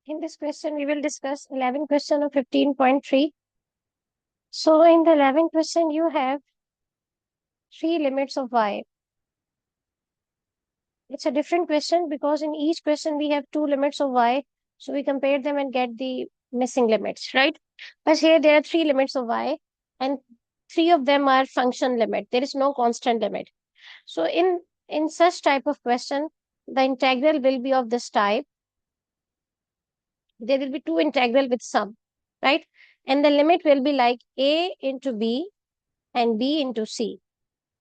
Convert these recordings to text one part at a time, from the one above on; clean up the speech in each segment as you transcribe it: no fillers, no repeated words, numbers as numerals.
In this question, we will discuss 11 question of 15.3. So in the 11th question, you have three limits of y. It's a different question because in each question we have two limits of y. So we compare them and get the missing limits, right? But here there are three limits of y and three of them are function limit. There is no constant limit. So in such type of question, the integral will be of this type. There will be two integral with sum, right? And the limit will be like a into b and b into c.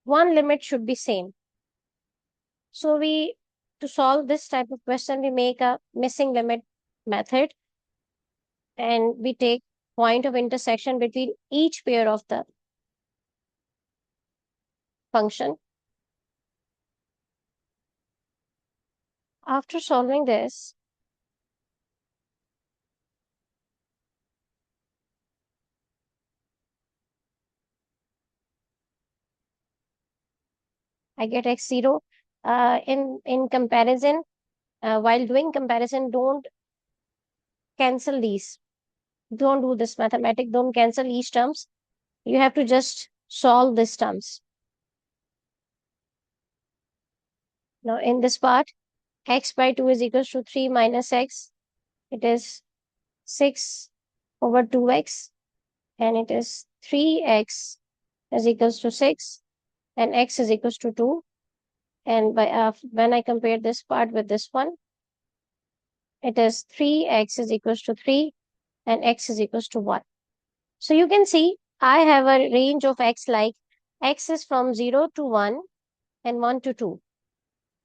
One limit should be same. So to solve this type of question, we make a missing limit method and we take point of intersection between each pair of the function. After solving this, I get x0. In comparison, while doing comparison, don't cancel these. Don't do this mathematic. Don't cancel each terms. You have to just solve these terms. Now in this part, x by 2 is equals to 3 minus x. It is 6 over 2x and it is 3x is equals to 6 and x is equals to 2. And when I compare this part with this one, it is 3x is equals to 3 and x is equals to 1. So you can see I have a range of x like x is from 0 to 1 and 1 to 2.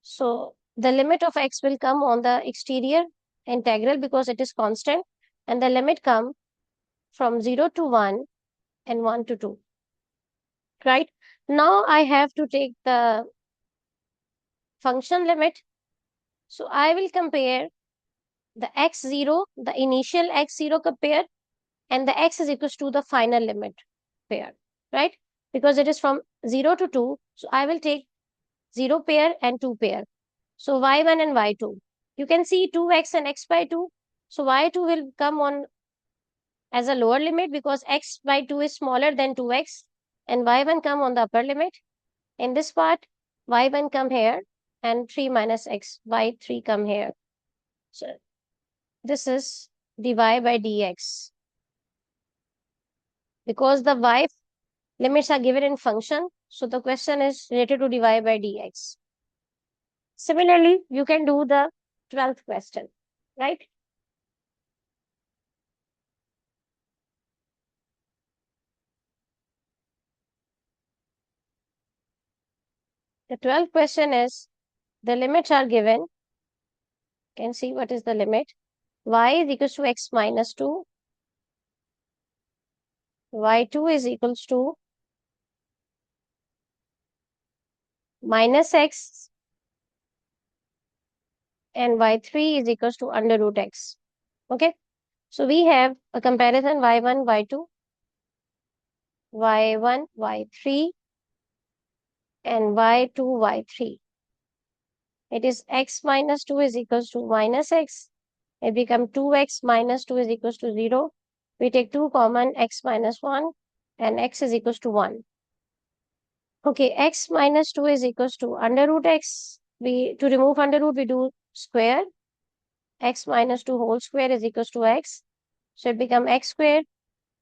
So the limit of x will come on the exterior integral because it is constant and the limit come from 0 to 1 and 1 to 2. Right? Now I have to take the function limit. So I will compare the x0, the initial x0 pair and the x is equals to the final limit pair, right? Because it is from 0 to 2. So I will take 0 pair and 2 pair. So y1 and y2. You can see 2x and x by 2. So y2 will come on as a lower limit because x by 2 is smaller than 2x and y1 come on the upper limit. In this part, y1 come here and 3 minus x, y3 come here. So this is dy by dx. Because the y limits are given in function, so the question is related to dy by dx. Similarly, you can do the 12th question, right? The 12th question is, the limits are given. You can see what is the limit. Y is equals to x minus 2. Y2 is equals to minus x and y3 is equals to under root x. Okay. So we have a comparison y1, y2, y1, y3 and y2, y3. It is x minus 2 is equals to minus x. It becomes 2x minus 2 is equals to 0. We take 2 common, x minus 1 and x is equals to 1. Okay, x minus 2 is equals to under root x. To remove under root, we do square. X minus 2 whole square is equals to x. So it becomes x squared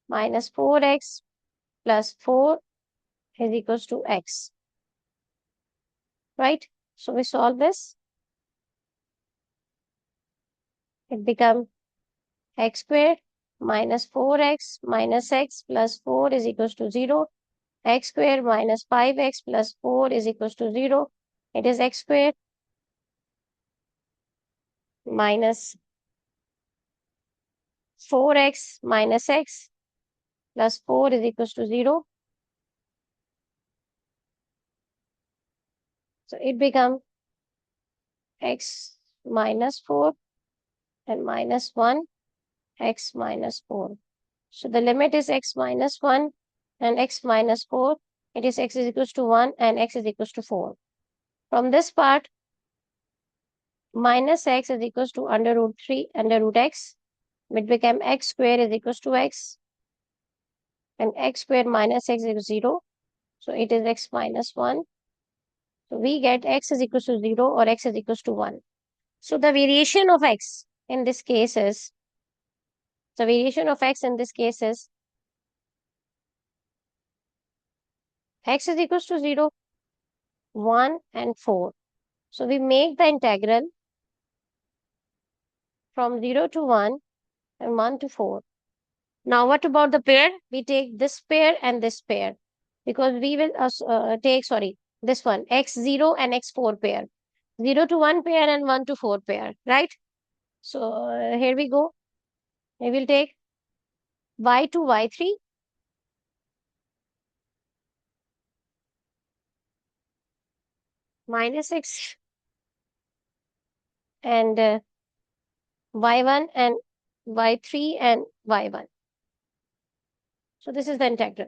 minus 4x plus 4 is equals to x. Right? So we solve this. It becomes x squared minus 4x minus x plus 4 is equals to 0. X squared minus 5x plus 4 is equals to 0. It is x squared minus 4x minus x plus 4 is equals to 0. So it becomes x minus 4 and minus 1, x minus 4. So the limit is x minus 1 and x minus 4. It is x is equals to 1 and x is equals to 4. From this part, minus x is equals to under root 3 under root x, which became x square is equals to x, and x square minus x is 0. So it is x minus 1. So we get x is equals to 0 or x is equals to 1. So the variation of x in this case is, the variation of x in this case is x is equals to 0, 1 and 4. So we make the integral from 0 to 1 and 1 to 4. Now what about the pair? We take this pair and this pair, because we will take, sorry, this one, x0 and x4 pair. 0 to 1 pair and 1 to 4 pair, right? So here we go. We will take y to y3 minus x and y1 and y3 and y1. So this is the integral.